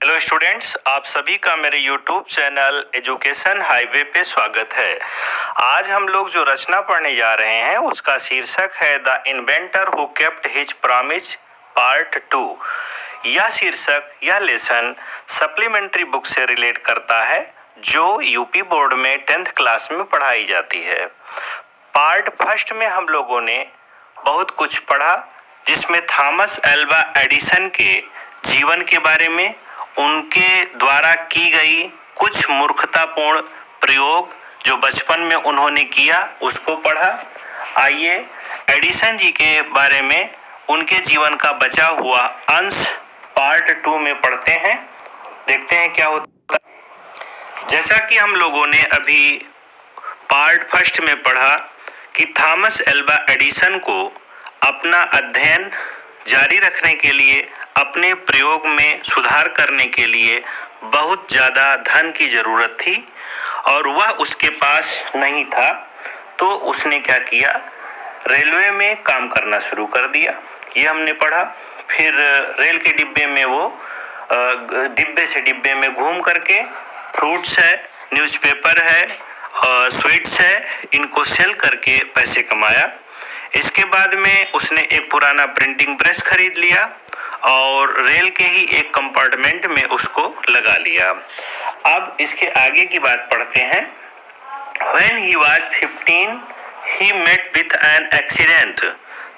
Hello students, आप सभी का मेरे यूट्यूब चैनल एजुकेशन हाईवे पे स्वागत है। आज हम लोग जो रचना पढ़ने जा रहे हैं उसका शीर्षक है the inventor who kept his promise part 2। यह शीर्षक, यह लेसन सप्लीमेंट्री बुक से रिलेट करता है जो यूपी बोर्ड में 10th क्लास में पढ़ाई जाती है। पार्ट फर्स्ट में हम लोगों ने बहुत कुछ पढ़ा, जिसमें थॉमस अल्वा एडिसन के जीवन के बारे में, उनके द्वारा की गई कुछ मूर्खतापूर्ण प्रयोग जो बचपन में उन्होंने किया उसको पढ़ा। आइए एडिसन जी के बारे में, उनके जीवन का बचा हुआ अंश पार्ट 2 में पढ़ते हैं। देखते हैं क्या होता है। जैसा कि हम लोगों ने अभी पार्ट फर्स्ट में पढ़ा कि थॉमस अल्वा एडिसन को अपना अध्ययन जारी रखने के लिए, अपने प्रयोग में सुधार करने के लिए बहुत ज़्यादा धन की ज़रूरत थी और वह उसके पास नहीं था। तो उसने क्या किया, रेलवे में काम करना शुरू कर दिया। ये हमने पढ़ा। फिर रेल के डिब्बे में वो डिब्बे से डिब्बे में घूम करके फ्रूट्स है, न्यूज़पेपर है, स्वीट्स है, इनको सेल करके पैसे कमाया। इसके बाद में उसने एक पुराना प्रिंटिंग प्रेस खरीद लिया और रेल के ही एक कंपार्टमेंट में उसको लगा लिया। अब इसके आगे की बात पढ़ते हैं। When he was 15, he met with an accident.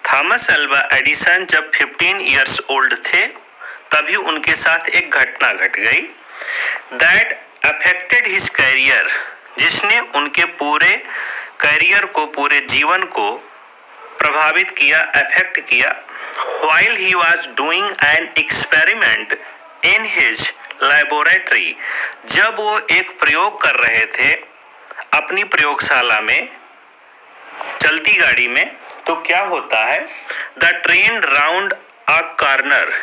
Thomas Alva Edison जब 15 years old थे, तभी उनके साथ एक घटना घट गई। That affected his career, जिसने उनके पूरे करियर को, पूरे जीवन को प्रभावित किया, अफेक्ट किया। While he was doing an experiment in his laboratory, जब वो एक प्रयोग कर रहे थे अपनी प्रयोगशाला में, चलती गाड़ी में, तो क्या होता है, the train round a corner,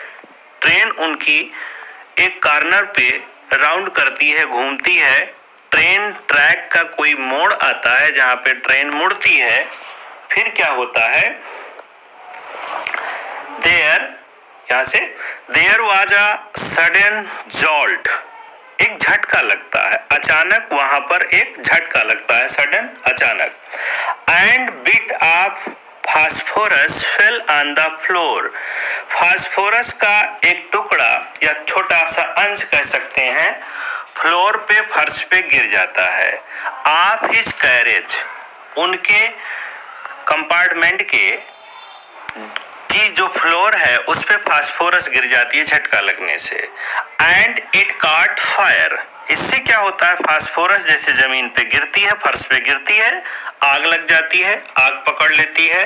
train उनकी एक कॉर्नर पे राउंड करती है, घूमती है। ट्रेन ट्रैक का कोई मोड़ आता है जहाँ पे ट्रेन मुड़ती है। फिर क्या होता है, there was a sudden jolt, एक झटका लगता है, अचानक वहां पर एक झटका लगता है, सडन, अचानक। And bit of phosphorus fell on the floor, phosphorus का एक टुकड़ा या छोटा सा अंश कह सकते हैं, फ्लोर पे, फर्श पे गिर जाता है। ऑफ हिज कैरेज, उनके कंपार्टमेंट के जो फ्लोर है उस पे फास्फोरस गिर जाती है झटका लगने से। एंड इट कॉट फायर, इससे क्या होता है, फास्फोरस जैसे जमीन पे गिरती है, फर्श पे गिरती है, आग लग जाती है, आग पकड़ लेती है।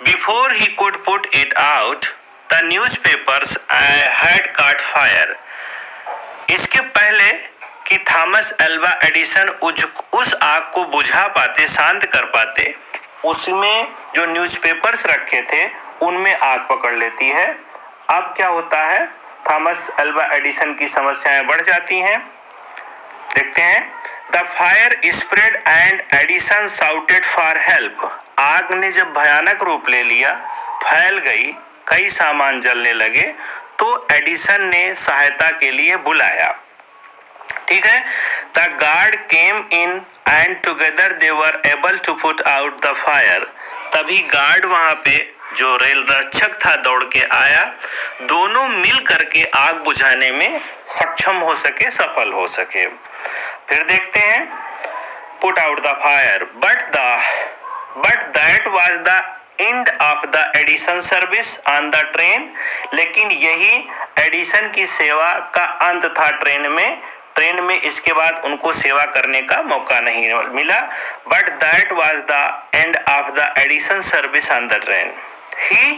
Before he could put it out the newspapers had cot fire, इसके पहले कि थॉमस अल्वा एडिसन उस आग को बुझा पाते, शांत कर पाते, उसमें जो न्यूज़पेपर्स रखे थे उनमें आग पकड़ लेती है। अब क्या होता है, थॉमस अल्वा एडिसन की समस्याएं बढ़ जाती हैं। देखते हैं। The fire spread and Edison shouted for help, आग ने जब भयानक रूप ले लिया, फैल गई, कई सामान जलने लगे, तो एडिसन ने सहायता के लिए बुलाया। ठीक है। The guard came in and together they were able to put out the fire, तभी गार्ड वहां पे जो रेल रक्षक था दौड़ के आया, दोनों मिल करके आग बुझाने में सक्षम हो सके, सफल हो सके। फिर देखते हैं। Put out the fire but that was the end of the Edison service on the train, लेकिन यही एडिसन की सेवा का अंत था ट्रेन में। ट्रेन में इसके बाद उनको सेवा करने का मौका नहीं मिला। But that was the end of the Edison service on the train. He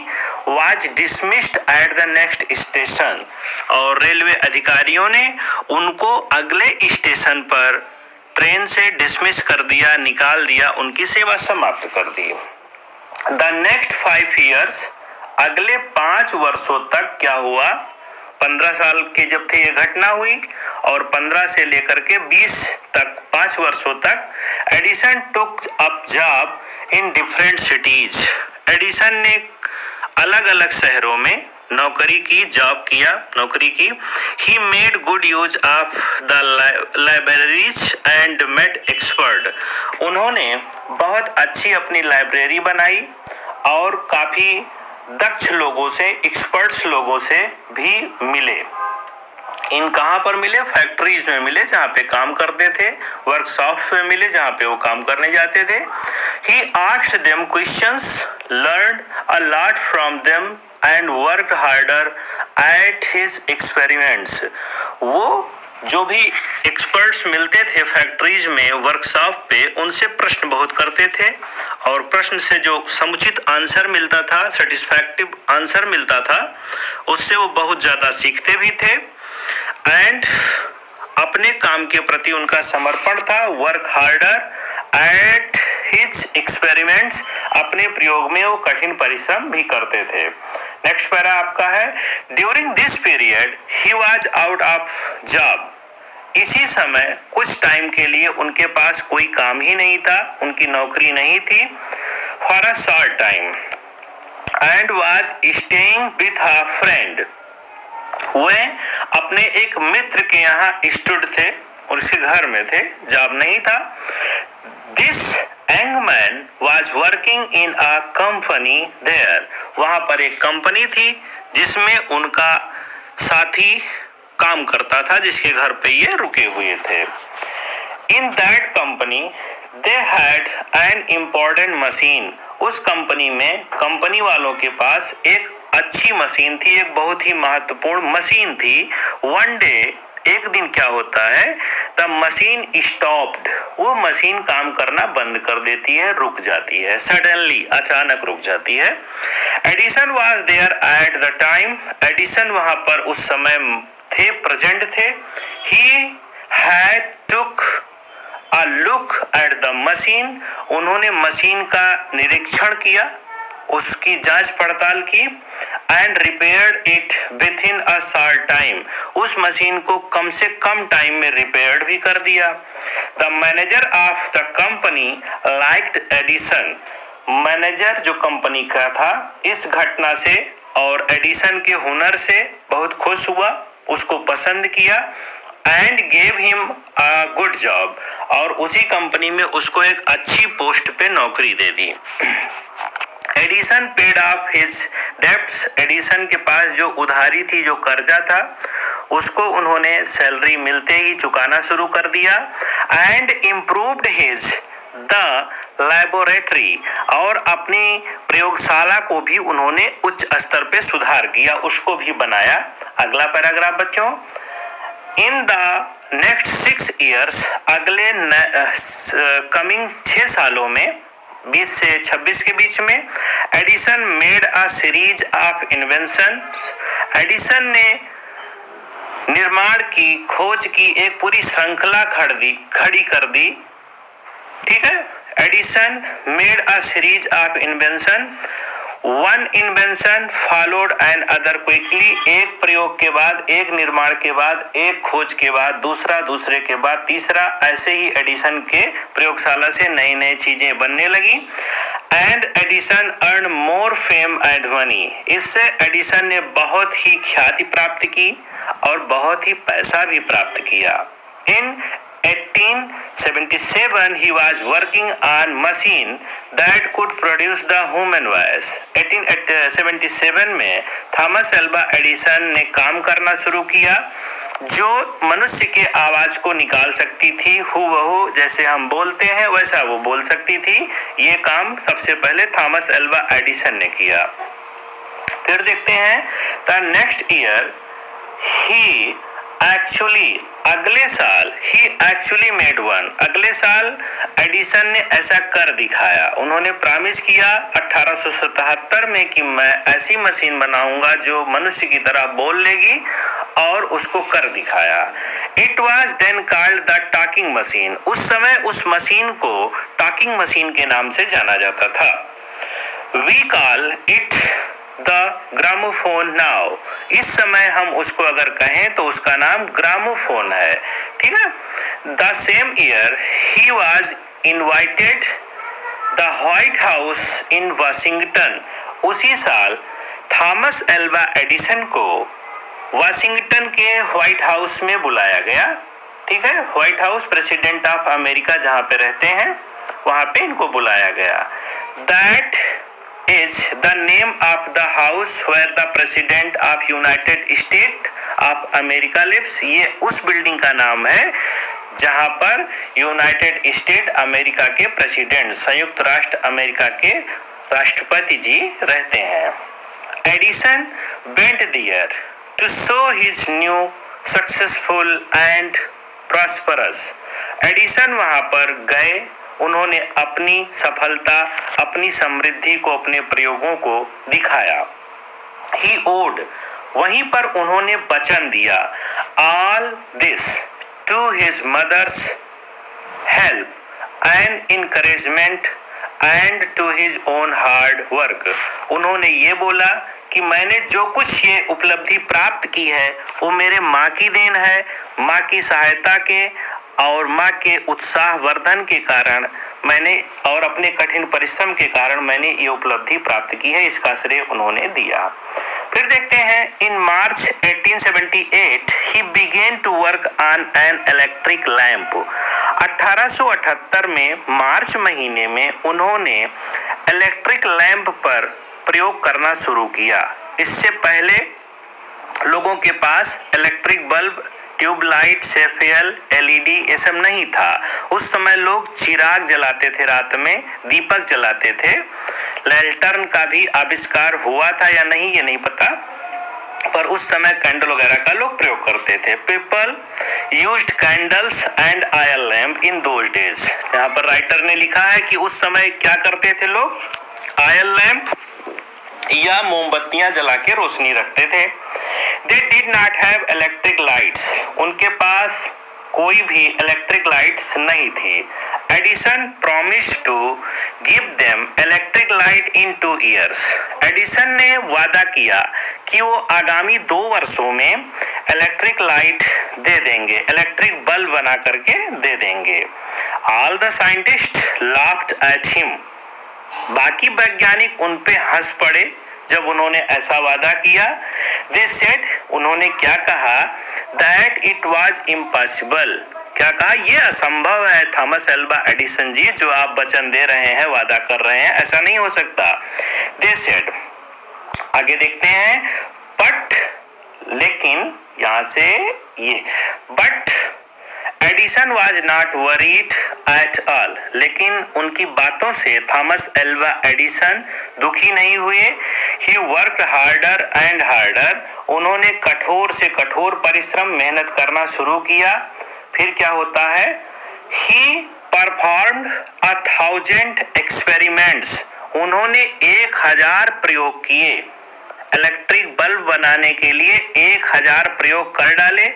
was dismissed at the next station, और रेलवे अधिकारियों ने उनको अगले स्टेशन पर ट्रेन से डिसमिस कर दिया, निकाल दिया, उनकी सेवा समाप्त कर दी। द नेक्स्ट 5 years, अगले 5 वर्षों तक क्या हुआ, 15 साल के जब थे ये घटना हुई, और 15 से लेकर के 20 तक, 5 वर्षों तक Edison took up job in different cities, Edison ने अलग अलग शहरों में नौकरी की, जॉब किया, नौकरी की। He made good use of the libraries and met expert. उन्होंने बहुत अच्छी अपनी लाइब्रेरी बनाई और काफी दक्ष लोगों से, एक्सपर्ट्स लोगों से भी मिले। इन कहाँ पर मिले? फैक्ट्रीज में मिले जहाँ पे काम करते थे, वर्कशॉप में मिले जहाँ पे वो काम करने जाते थे। He asked them questions, learned a lot from them and worked harder at his experiments. वो जो भी एक्सपर्ट्स मिलते थे फैक्ट्रीज में, वर्कशॉप पे, उनसे प्रश्न बहुत करते थे और प्रश्न से जो समुचित आंसर मिलता था, सेटिस्फैक्टिव आंसर मिलता था, उससे वो बहुत ज्यादा सीखते भी थे। एंड अपने काम के प्रति उनका समर्पण था। Work harder at his experiments, अपने प्रयोग में वो कठिन परिश्रम भी करते थे। नेक्स्ट पैरा आपका है, during this period he was out of job. इसी समय कुछ टाइम के लिए उनके पास कोई काम ही नहीं था, उनकी नौकरी नहीं थी। For a short time and was staying with a friend. वे अपने एक मित्र के यहाँ स्टूड थे और उसके घर में थे, जॉब नहीं था। This young man was working in a company there. वहां पर एक कंपनी थी जिसमें उनका साथी काम करता था, जिसके घर पे ये रुके हुए थे। In that company they had an important machine. उस कंपनी में कंपनी वालों के पास एक अच्छी मशीन थी, एक बहुत ही महत्वपूर्ण मशीन थी। वन डे, एक दिन क्या होता है, द मशीन स्टॉप्ड। वो मशीन काम करना बंद कर देती है, रुक जाती है, सडनली, अचानक रुक जाती है। Edison was there at the time. Edison वहां पर उस समय थे, प्रेजेंट थे। He had took a look at the machine. उन्होंने मशीन का निरीक्षण किया, उसकी जांच पड़ताल की। And repaired it within a short time. उस मशीन को कम से कम टाइम में रिपेयर्ड भी कर दिया। The manager of the company liked Edison. Manager जो कंपनी का था इस घटना से और एडिसन के हुनर से बहुत खुश हुआ, उसको पसंद किया। And gave him a good job. और उसी कंपनी में उसको एक अच्छी पोस्ट पे नौकरी दे दी। Edison paid off his debts. Edison के पास जो उधारी थी, जो कर्जा था, उसको उन्होंने सैलरी मिलते ही चुकाना शुरू कर दिया। And improved his the laboratory. और अपनी प्रयोगशाला को भी उन्होंने उच्च स्तर पे सुधार किया, उसको भी बनाया। अगला पैराग्राफ बच्चों, इन द नेक्स्ट 6 years, अगले कमिंग 6 सालों में, 20 से 26 के बीच में, Edison made a series of invention. Edison ने निर्माण की, खोज की एक पूरी श्रृंखला खड़ी कर दी। ठीक है, Edison made a series of invention. One invention followed and other quickly. एक प्रयोग के बाद, एक निर्माण के बाद, एक खोज के बाद दूसरा, दूसरे के बाद तीसरा, ऐसे ही एडिसन के प्रयोगशाला से नई नई चीजें बनने लगी। And Edison earn more fame and money. इससे एडिसन ने बहुत ही ख्याति प्राप्त की और बहुत ही पैसा भी प्राप्त किया। इन 1877 he was working on machine that could produce the human voice. 1877 में थॉमस एल्वा एडिसन ने काम करना शुरू किया जो मनुष्य के आवाज को निकाल सकती थी, हूबहू जैसे हम बोलते हैं वैसा वो बोल सकती थी। ये काम सबसे पहले थॉमस एल्वा एडिसन ने किया। फिर देखते हैं the next year he actually, अगले साल ही एक्चुअली मेड वन। अगले साल एडिसन ने ऐसा कर दिखाया। उन्होंने प्रॉमिस किया 1877 में कि मैं ऐसी मशीन बनाऊंगा जो मनुष्य की तरह बोल लेगी, और उसको कर दिखाया। It was then called the talking machine. उस समय उस मशीन को टॉकिंग मशीन के नाम से जाना जाता था। We call it the gramophone now. इस समय हम उसको अगर कहें तो उसका नाम ग्रामोफोन है। ठीक है, the same year he was invited the White House in Washington. उसी साल थॉमस एल्वा एडिसन को वाशिंगटन के व्हाइट हाउस में बुलाया गया। ठीक है, White House president of America जहां पे रहते हैं वहां पे इनको बुलाया गया। That is the name of the house where the president of United State of America lives. ये उस बिल्डिंग का नाम है जहां पर यूनाइटेड स्टेट अमेरिका के प्रेसिडेंट, संयुक्त राष्ट्र अमेरिका के राष्ट्रपति जी रहते हैं। Edison went there to show his new successful and prosperous. Edison वहां पर गए, उन्होंने अपनी सफलता, अपनी समृद्धि को, अपने प्रयोगों को दिखाया। ही ओड, वहीं पर उन्होंने वचन दिया, all this to his mother's help and encouragement and to his own hard work. उन्होंने ये बोला कि मैंने जो कुछ ये उपलब्धि प्राप्त की है वो मेरे माँ की देन है, माँ की सहायता के और माँ के उत्साह वर्धन के कारण मैंने और अपने कठिन परिश्रम के कारण मैंने ये उपलब्धि प्राप्त की है, इसका श्रेय उन्होंने दिया। फिर देखते हैं, in March 1878 he began to work on an electric lamp. 1878 में मार्च महीने में उन्होंने इलेक्ट्रिक लैंप पर प्रयोग करना शुरू किया। इससे पहले लोगों के पास इलेक्ट्रिक बल्ब, ट्यूबलाइट, सेफियल, एलईडी ये सब नहीं था। उस समय लोग चिराग जलाते थे, रात में दीपक जलाते थे। लैंटर्न का भी आविष्कार हुआ था या नहीं ये नहीं पता, पर उस समय कैंडल वगैरह का लोग प्रयोग करते थे। People used candles and oil lamp in those days. यहाँ पर राइटर ने लिखा है कि उस समय क्या करते थे लोग, ऑयल लैंप या मोमबत्तियां जला के रोशनी रखते थे। They did not have electric lights. उनके पास कोई भी इलेक्ट्रिक लाइट्स नहीं थी। Edison promised to give them electric light in 2 years. Edison ने वादा किया कि वो आगामी 2 वर्षों में इलेक्ट्रिक लाइट दे देंगे, इलेक्ट्रिक बल्ब बना करके दे देंगे। All the scientists laughed at him. बाकी वैज्ञानिक उन पे हंस पड़े जब उन्होंने ऐसा वादा किया। They said, उन्होंने क्या कहा, that it was impossible. क्या कहा, ये असंभव है थॉमस एल्वा एडिसन जी, जो आप वचन दे रहे हैं, वादा कर रहे हैं, ऐसा नहीं हो सकता। They said, आगे देखते हैं, but लेकिन यहां से ये but Edison was not worried at all. लेकिन उनकी बातों से थॉमस एल्वा एडिसन दुखी नहीं हुए। ही वर्क हार्डर एंड हार्डर। उन्होंने कठोर से कठोर परिश्रम, मेहनत करना शुरू किया। फिर क्या होता है, ही परफॉर्म्ड 1000 एक्सपेरिमेंट्स। उन्होंने 1000 प्रयोग किए। इलेक्ट्रिक बल्ब बनाने के लिए 1000 प्रयोग कर डाले,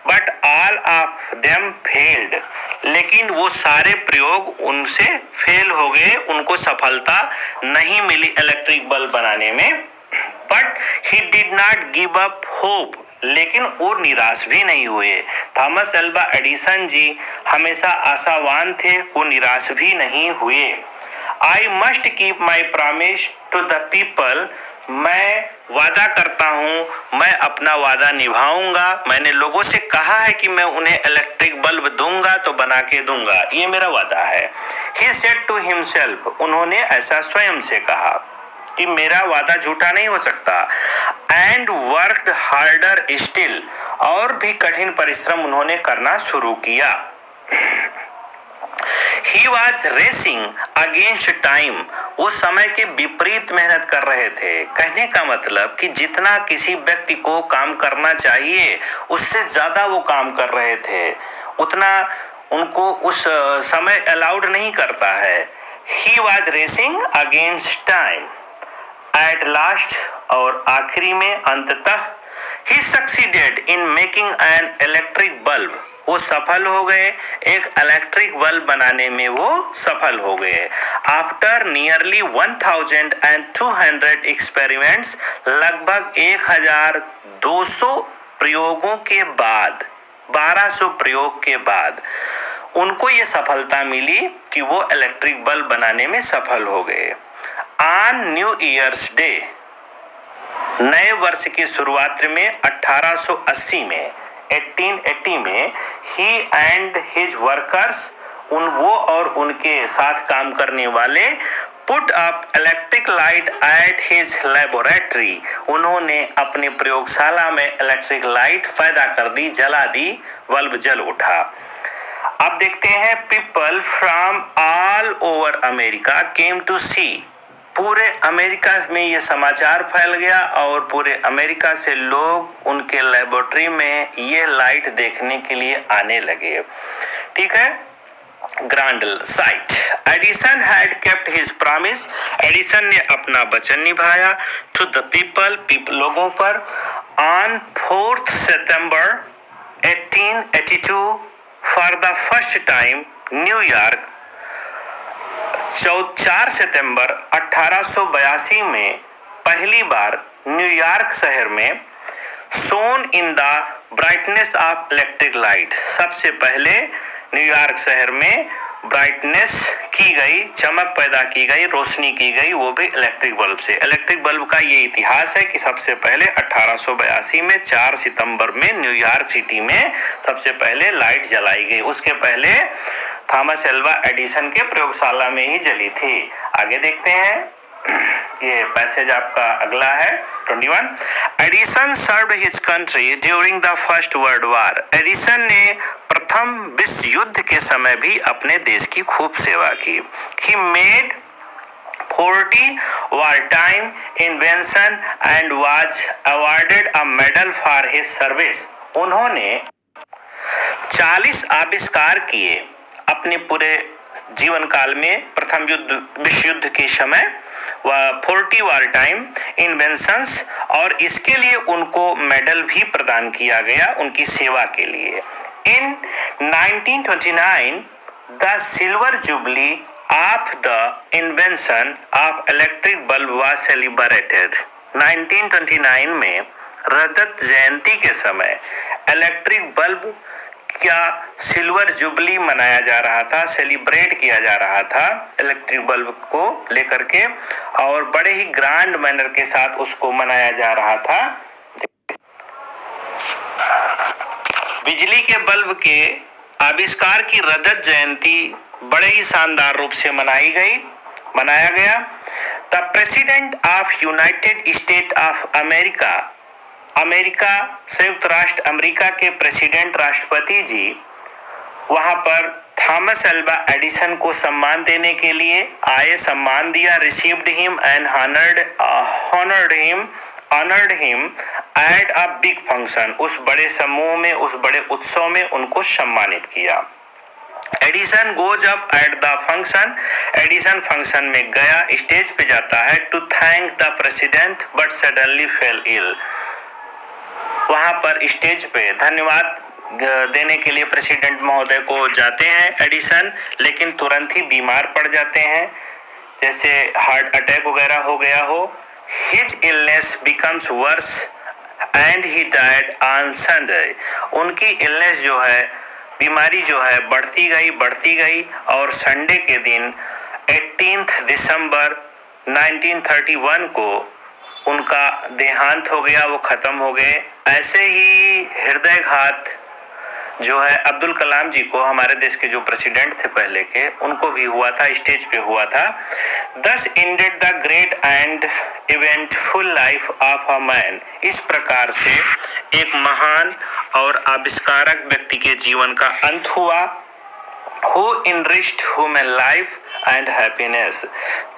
but all of them failed. लेकिन वो सारे प्रयोग उनसे फेल हो गए, उनको सफलता नहीं मिली इलेक्ट्रिक बल्ब बनाने में। But he did not give up hope. लेकिन वो निराश भी नहीं हुए। थॉमस एल्वा एडिसन जी हमेशा आशावान थे, वो निराश भी नहीं हुए। I must keep my promise to the people. मैं वादा करता हूँ, मैं अपना वादा निभाऊंगा। मैंने लोगों से कहा है कि मैं उन्हें इलेक्ट्रिक बल्ब दूंगा तो बना के दूंगा, ये मेरा वादा है। He said to himself, उन्होंने ऐसा स्वयं से कहा कि मेरा वादा झूठा नहीं हो सकता। And worked harder still, और भी कठिन परिश्रम उन्होंने करना शुरू किया। He was racing against time. वो समय के विपरीत मेहनत कर रहे थे। कहने का मतलब कि जितना किसी व्यक्ति को काम करना चाहिए उससे ज्यादा वो काम कर रहे थे, उतना उनको उस समय अलाउड नहीं करता है। He was racing against time. At last, और आखिरी में अंततः, he succeeded in making an electric bulb. वो सफल हो गए, एक इलेक्ट्रिक बल्ब बनाने में वो सफल हो गए। आफ्टर नियरली 1200 एक्सपेरिमेंट्स, लगभग 1200 प्रयोगों के बाद, 1200 प्रयोग के बाद उनको ये सफलता मिली कि वो इलेक्ट्रिक बल्ब बनाने में सफल हो गए। ऑन न्यू ईयर्स डे, नए वर्ष की शुरुआत में 1880 में 1880 में ही एंड हिज वर्कर्स वो और उनके साथ काम करने वाले put up electric light at his laboratory, उन्होंने अपने प्रयोगशाला में इलेक्ट्रिक लाइट पैदा कर दी, जला दी, बल्ब जल उठा। अब देखते हैं people from all over America came to see, पूरे अमेरिका में ये समाचार फैल गया और पूरे अमेरिका से लोग उनके लेबोरेटरी में ये लाइट देखने के लिए आने लगे। ठीक है, grand sight. Edison had kept his promise, Edison ने अपना वचन निभाया टू द पीपल, लोगों पर। On 4 September 1882 for the first time New York, 4 सितंबर 1882 में पहली बार न्यूयॉर्क शहर में shone in the brightness of electric light, सबसे पहले न्यूयॉर्क शहर में ब्राइटनेस की गई, चमक पैदा की गई, रोशनी की गई, वो भी इलेक्ट्रिक बल्ब से। इलेक्ट्रिक बल्ब का ये इतिहास है कि सबसे पहले 1882 में 4 सितंबर में न्यूयॉर्क सिटी में सबसे पहले लाइट जलाई गई। उसके पहले थॉमस एल्वा एडिसन के प्रयोगशाला में ही जली थी। आगे देखते हैं, ये पैसेज आपका अगला है 21। Edison served his country during the first world war, Edison ने प्रथम विश्व युद्ध के समय भी अपने देश की खूब सेवा की। He made 40 wartime invention and was awarded a medal for his service, उन्होंने 40 आविष्कार किए अपने पूरे जीवन काल में प्रथम विश्व युद्ध के समय, 40 वार टाइम इन्वेंशंस, और इसके लिए उनको मेडल भी प्रदान किया गया उनकी सेवा के लिए। इन 1929 the silver jubilee of the invention of electric bulb was celebrated, 1929 में रजत जयंती के समय इलेक्ट्रिक बल्ब क्या सिल्वर जुबली मनाया जा रहा था, सेलिब्रेट किया जा रहा था इलेक्ट्रिक बल्ब को लेकर के, और बड़े ही ग्रैंड मैनर के साथ उसको मनाया जा रहा था। बिजली के बल्ब के आविष्कार की रजत जयंती बड़े ही शानदार रूप से मनाया गया। The president of United State of America, America संयुक्त राष्ट्र अमेरिका के प्रेसिडेंट राष्ट्रपति जी वहां पर थॉमस एल्वा एडिसन को सम्मान देने के लिए आए, सम्मान दिया। Received him and honoured him at a big function, उस बड़े समूह में, उस बड़े उत्सव में उनको सम्मानित किया। Edison goes up at the function, Edison function में गया, स्टेज पे जाता है to thank the president but suddenly fell ill, वहां पर स्टेज पे धन्यवाद देने के लिए प्रेसिडेंट महोदय को जाते हैं एडिसन, लेकिन तुरंत ही बीमार पड़ जाते हैं, जैसे हार्ट अटैक वगैरह हो गया हो। His illness becomes worse and he died on Sunday, उनकी इलनेस जो है, बीमारी जो है बढ़ती गई और संडे के दिन 18 दिसंबर 1931 को उनका देहांत हो गया, वो खत्म हो गए। ऐसे ही हृदयघात जो है अब्दुल कलाम जी को, हमारे देश के जो प्रेसिडेंट थे पहले के, उनको भी हुआ था, स्टेज पे हुआ था। Thus ended the great and eventful life of a man, इस प्रकार से एक महान और आविष्कारक व्यक्ति के जीवन का अंत हुआ। Who enriched human life and happiness,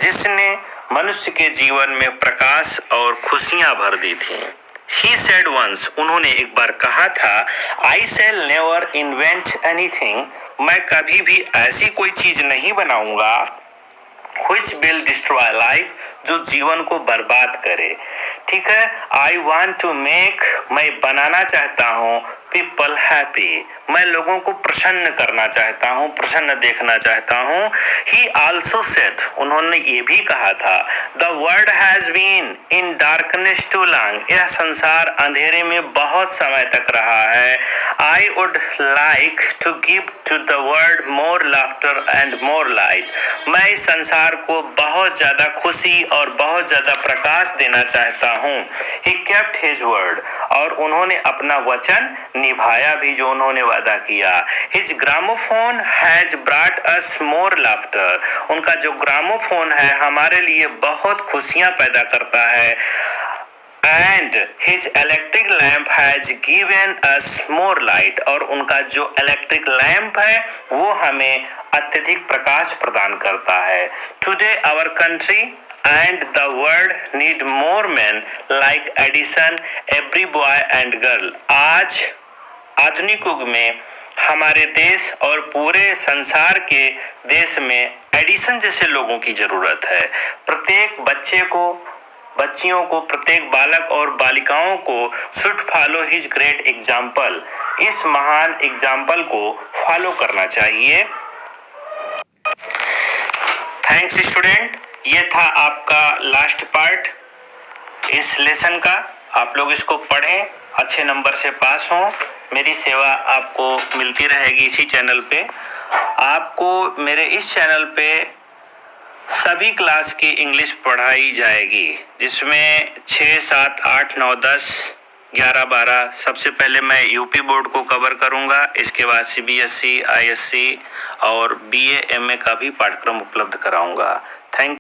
जिसने मनुष्य के जीवन में प्रकाश और खुशियां भर दी थी। He said once, उन्होंने एक बार कहा था, I shall never invent anything, मैं कभी भी ऐसी कोई चीज नहीं बनाऊंगा which will destroy life, जो जीवन को बर्बाद करे। ठीक है, I want to make, मैं बनाना चाहता हूँ people happy. मैं लोगों को प्रसन्न करना चाहता हूँ, प्रसन्न देखना चाहता हूँ. He also said, उन्होंने ये भी कहा था, the world has been in darkness too long. यह संसार अंधेरे में बहुत समय तक रहा है. I would like to give to the world more laughter and more light. मैं इस संसार को बहुत ज़्यादा खुशी और बहुत ज़्यादा प्रकाश देना चाहता हूँ. He kept his word. और उन्होंने अपना वचन निभाया भी जो उन्होंने वादा किया. His gramophone has brought us more laughter. उनका जो ग्रामोफोन है हमारे लिए बहुत खुशियां पैदा करता है. And his electric lamp has given us more light. और उनका जो इलेक्ट्रिक लैंप है वो हमें अत्यधिक प्रकाश प्रदान करता है. Today our country and the world need more men like Edison, every boy and girl. आज आधुनिक युग में हमारे देश और पूरे संसार के देश में एडिसन जैसे लोगों की जरूरत है. प्रत्येक बच्चे को, बच्चियों को, प्रत्येक बालक और बालिकाओं को should follow his great example. इस महान एग्जाम्पल को फॉलो करना चाहिए. Thanks student. ये था आपका लास्ट पार्ट इस लेसन का. आप लोग इसको पढ़ें, अच्छे नंबर से पास हों. मेरी सेवा आपको मिलती रहेगी इसी चैनल पे. आपको मेरे इस चैनल पे सभी क्लास की इंग्लिश पढ़ाई जाएगी, जिसमें 6, 7, 8, 9, 10, 11, 12 सबसे पहले मैं यूपी बोर्ड को कवर करूंगा. इसके बाद CBSE, ISC और BA MA का भी पाठ्यक्रम उपलब्ध कराऊंगा. थैंक